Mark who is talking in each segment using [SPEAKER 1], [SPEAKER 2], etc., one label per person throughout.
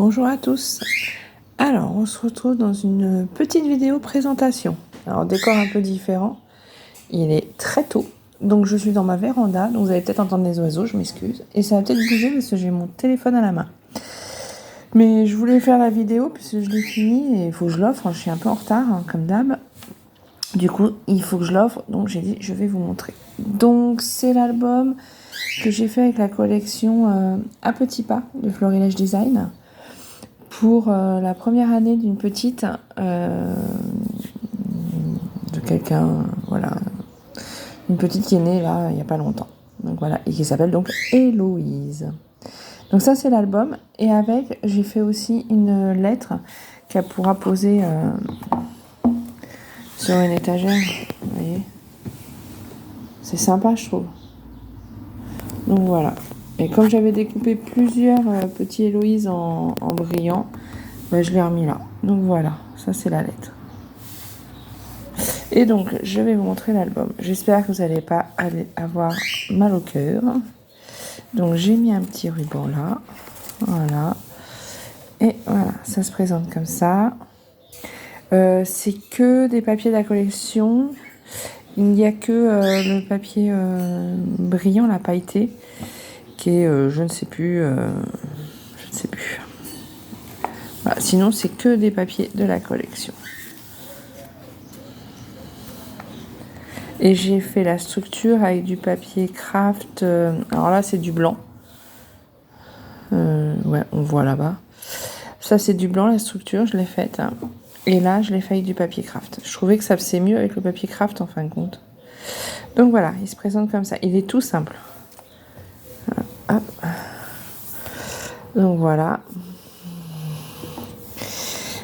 [SPEAKER 1] Bonjour à tous. Alors, on se retrouve dans une petite vidéo présentation. Alors, décor un peu différent. Il est très tôt, donc je suis dans ma véranda. Donc, vous allez peut-être entendre des oiseaux, je m'excuse. Et ça va peut-être bouger parce que j'ai mon téléphone à la main. Mais je voulais faire la vidéo puisque je l'ai fini et il faut que je l'offre. Je suis un peu en retard, comme d'hab. Du coup, il faut que je l'offre. Donc, j'ai dit, je vais vous montrer. Donc, c'est l'album que j'ai fait avec la collection À Petits Pas de Florilège Design. Pour la première année d'une petite, de quelqu'un, voilà, une petite qui est née là, il n'y a pas longtemps. Donc voilà, et qui s'appelle donc Héloïse. Donc ça c'est l'album, et avec, j'ai fait aussi une lettre qu'elle pourra poser sur une étagère, vous voyez. C'est sympa je trouve. Donc voilà. Et comme j'avais découpé plusieurs petits Héloïse en brillant, ben, je l'ai remis là. Donc voilà, ça c'est la lettre. Et donc, je vais vous montrer l'album. J'espère que vous n'allez pas avoir mal au cœur. Donc, j'ai mis un petit ruban là. Voilà. Et voilà, ça se présente comme ça. C'est que des papiers de la collection. Il n'y a que le papier brillant, la pailleté, qui est, je ne sais plus. Voilà. Sinon, c'est que des papiers de la collection. Et j'ai fait la structure avec du papier craft. Alors là, c'est du blanc. Ouais, on voit là-bas. Ça, c'est du blanc, la structure, je l'ai faite. Et là, je l'ai fait avec du papier craft. Je trouvais que ça faisait mieux avec le papier craft, en fin de compte. Donc voilà, il se présente comme ça. Il est tout simple. Hop. Donc voilà.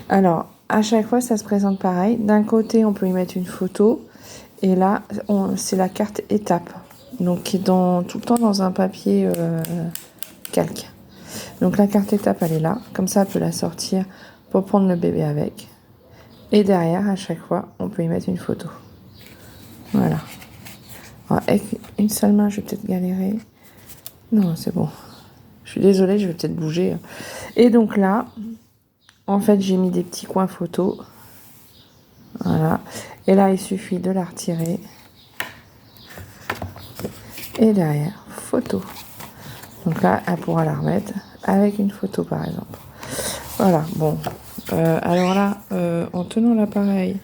[SPEAKER 1] Alors, à chaque fois, ça se présente pareil. D'un côté, on peut y mettre une photo. Et là, c'est la carte étape. Donc, qui est tout le temps dans un papier calque. Donc, la carte étape, elle est là. Comme ça, on peut la sortir pour prendre le bébé avec. Et derrière, à chaque fois, on peut y mettre une photo. Voilà. Alors, avec une seule main, je vais peut-être galérer. Non, c'est bon. Je suis désolée, je vais peut-être bouger. Et donc là, en fait, j'ai mis des petits coins photos. Voilà. Et là, il suffit de la retirer. Et derrière, photo. Donc là, elle pourra la remettre avec une photo, par exemple. Voilà, bon. Alors là, en tenant l'appareil,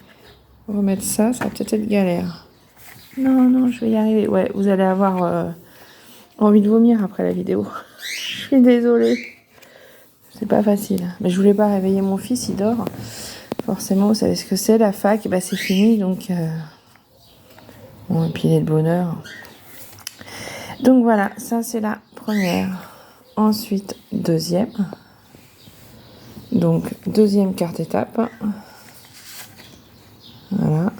[SPEAKER 1] remettre ça, ça va peut-être être galère. Non, je vais y arriver. Ouais, vous allez avoir envie de vomir après la vidéo. Je suis désolée. C'est pas facile. Mais je voulais pas réveiller mon fils, il dort. Forcément, vous savez ce que c'est, la fac, bah, c'est fini, donc... Bon, et puis il est de bonne heure. Donc voilà, ça c'est la première. Ensuite, deuxième. Donc, deuxième carte étape. Voilà.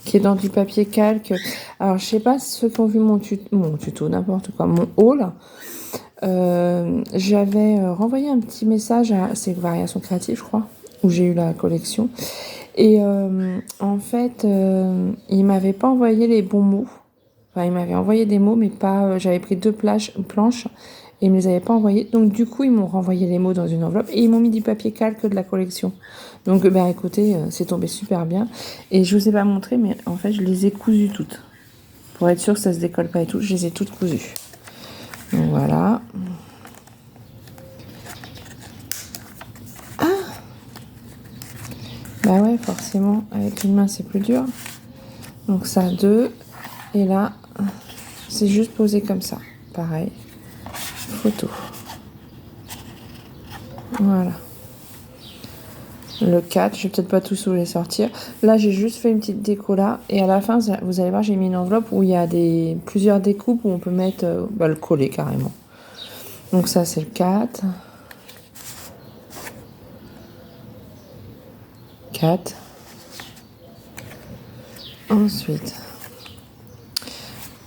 [SPEAKER 1] Qui est dans du papier calque. Alors, je sais pas ceux qui ont vu mon tuto, n'importe quoi, mon haul. J'avais renvoyé un petit message à ces variations créatives, je crois, où j'ai eu la collection. Et en fait, il m'avait pas envoyé les bons mots. Enfin, il m'avait envoyé des mots, mais pas. J'avais pris 2 planches et ils me les avaient pas envoyés. Donc du coup, ils m'ont renvoyé les mots dans une enveloppe et ils m'ont mis du papier calque de la collection. Donc ben écoutez, c'est tombé super bien. Et je vous ai pas montré, mais en fait, je les ai cousues toutes pour être sûr que ça se décolle pas et tout. Je les ai toutes cousues. Donc voilà. Bah ouais, forcément, avec une main, c'est plus dur. Donc ça, 2. Et là, c'est juste posé comme ça. Pareil. Photo. Voilà. Le 4, je vais peut-être pas tous vous les sortir. Là, j'ai juste fait une petite déco là. Et à la fin, vous allez voir, j'ai mis une enveloppe où il y a plusieurs découpes où on peut mettre le coller carrément. Donc ça, c'est le 4. 4. Ensuite,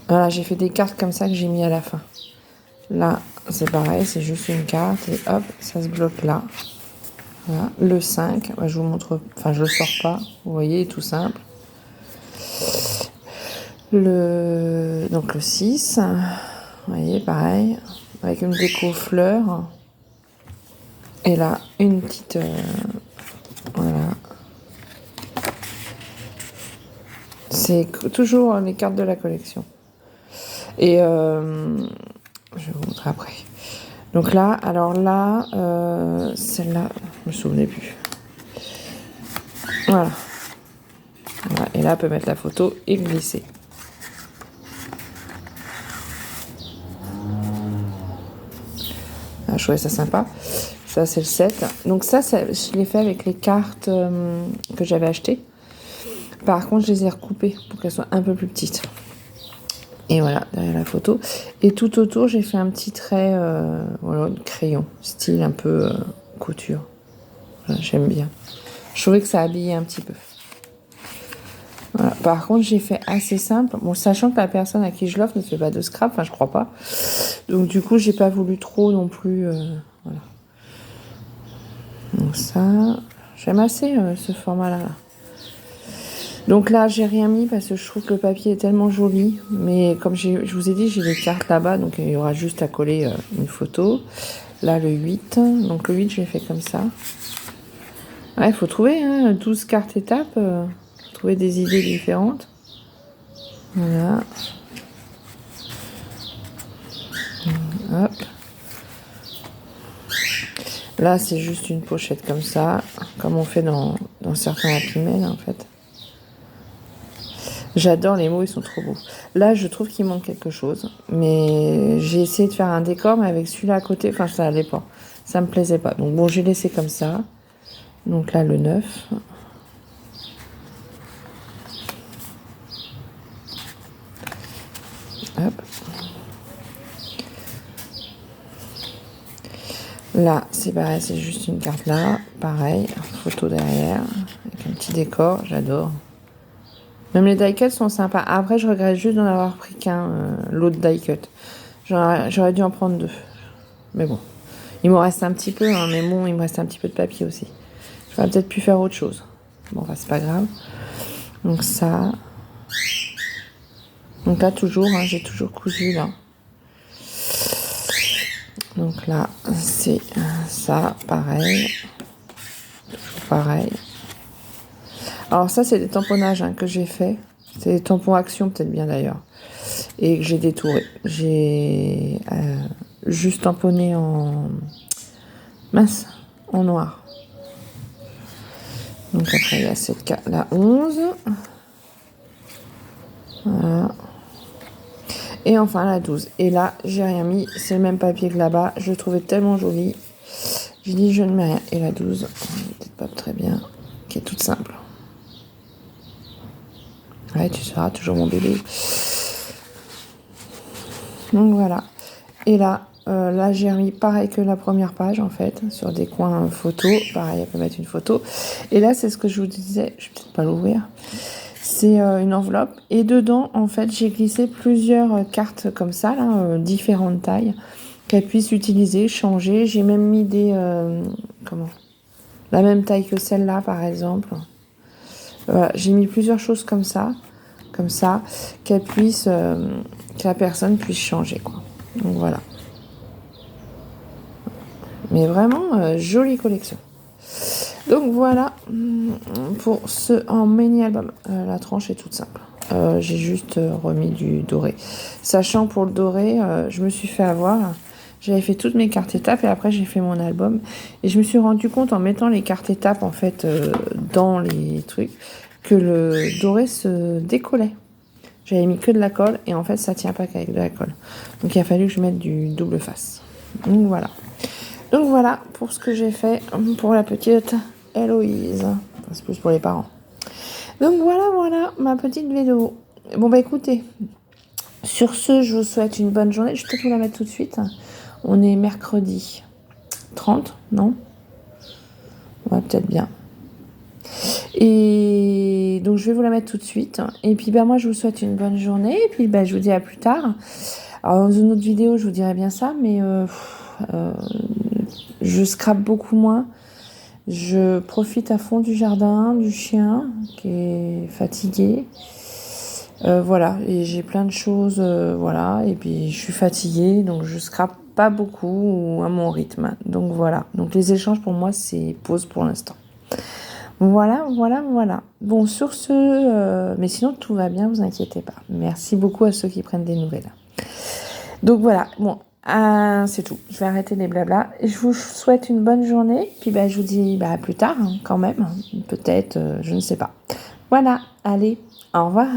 [SPEAKER 1] voilà, j'ai fait des cartes comme ça que j'ai mis à la fin. Là, c'est pareil, c'est juste une carte et hop, ça se bloque là. Voilà. Le 5, je vous montre, enfin je le sors pas, vous voyez, tout simple. Donc le 6, vous voyez, pareil, avec une déco fleurs. Et là, une petite... voilà. C'est toujours les cartes de la collection. Et je vais vous montrer après. Donc là, alors là, celle-là, je me souvenais plus. Voilà. Voilà. Et là, on peut mettre la photo et glisser. Ah, je trouvais ça sympa. Ça, c'est le 7. Donc ça je l'ai fait avec les cartes que j'avais achetées. Par contre, je les ai recoupées pour qu'elles soient un peu plus petites. Et voilà, derrière la photo. Et tout autour, j'ai fait un petit trait, voilà, de crayon, style un peu couture. Voilà, j'aime bien. Je trouvais que ça habillait un petit peu. Voilà. Par contre, j'ai fait assez simple. Bon, sachant que la personne à qui je l'offre ne fait pas de scrap, enfin, je crois pas. Donc, du coup, j'ai pas voulu trop non plus. Voilà. Donc, ça, j'aime assez ce format-là. Donc là, j'ai rien mis parce que je trouve que le papier est tellement joli. Mais comme je vous ai dit, j'ai les cartes là-bas. Donc, il y aura juste à coller une photo. Là, le 8. Donc, le 8, je l'ai fait comme ça. Ouais, il faut trouver 12 cartes étapes. Trouver des idées différentes. Voilà. Hop. Là, c'est juste une pochette comme ça, comme on fait dans certains Happy Mail, en fait. J'adore les mots, ils sont trop beaux. Là, je trouve qu'il manque quelque chose, mais j'ai essayé de faire un décor, mais avec celui-là à côté, enfin, ça allait pas. Ça me plaisait pas. Donc bon, j'ai laissé comme ça. Donc là, le 9. Hop. Là, c'est pareil, c'est juste une carte là. Pareil, photo derrière, avec un petit décor, j'adore. Même les die cuts sont sympas. Après, je regrette juste d'en avoir pris qu'un, l'autre die cut. J'aurais dû en prendre 2. Mais bon, il m'en reste un petit peu, hein, mais bon, il me reste un petit peu de papier aussi. J'aurais peut-être pu faire autre chose. Bon, bah, c'est pas grave. Donc ça. Donc là, toujours, j'ai toujours cousu là. Donc là, c'est ça, pareil. Toujours pareil. Alors ça, c'est des tamponnages que j'ai fait. C'est des tampons action, peut-être bien d'ailleurs. Et que j'ai détouré. J'ai juste tamponné en mince, en noir. Donc après, il y a cette carte, la 11. Voilà. Et enfin la 12. Et là, j'ai rien mis. C'est le même papier que là-bas. Je le trouvais tellement joli. J'ai dit, je ne mets rien. Et la 12, peut-être pas très bien. Qui est toute simple. Ouais, tu seras toujours mon bébé. Donc voilà. Et là, j'ai remis pareil que la première page, en fait, sur des coins photos. Pareil, on peut mettre une photo. Et là, c'est ce que je vous disais. Je vais peut-être pas l'ouvrir. C'est une enveloppe. Et dedans, en fait, j'ai glissé plusieurs cartes comme ça, là, différentes tailles, qu'elles puissent utiliser, changer. J'ai même mis des... la même taille que celle-là, par exemple. Voilà, j'ai mis plusieurs choses comme ça, qu'elle puisse... que la personne puisse changer, quoi. Donc voilà. Mais vraiment, jolie collection. Donc voilà pour ce en mini album. La tranche est toute simple. J'ai juste remis du doré. Sachant pour le doré, je me suis fait avoir. J'avais fait toutes mes cartes étapes et après j'ai fait mon album. Et je me suis rendu compte en mettant les cartes étapes en fait dans les trucs que le doré se décollait. J'avais mis que de la colle et en fait ça tient pas qu'avec de la colle. Donc il a fallu que je mette du double face. Donc voilà. Donc voilà pour ce que j'ai fait pour la petite Héloïse. Enfin, c'est plus pour les parents. Donc voilà ma petite vidéo. Bon bah écoutez, sur ce, je vous souhaite une bonne journée. Je vais peut-être vous la mettre tout de suite. On est mercredi 30, non? Ouais, peut-être bien. Et donc je vais vous la mettre tout de suite. Et puis moi je vous souhaite une bonne journée. Et puis je vous dis à plus tard. Alors dans une autre vidéo je vous dirai bien ça, mais je scrape beaucoup moins. Je profite à fond du jardin, du chien qui est fatigué. Voilà, et j'ai plein de choses, voilà, et puis je suis fatiguée, donc je scrape pas beaucoup ou à mon rythme. Donc voilà. Donc les échanges pour moi, c'est pause pour l'instant. Voilà. Bon, sur ce, mais sinon tout va bien, vous inquiétez pas. Merci beaucoup à ceux qui prennent des nouvelles. Donc voilà, bon, c'est tout. Je vais arrêter les blabla. Je vous souhaite une bonne journée. Puis je vous dis à plus tard, quand même. Peut-être, je ne sais pas. Voilà, allez, au revoir.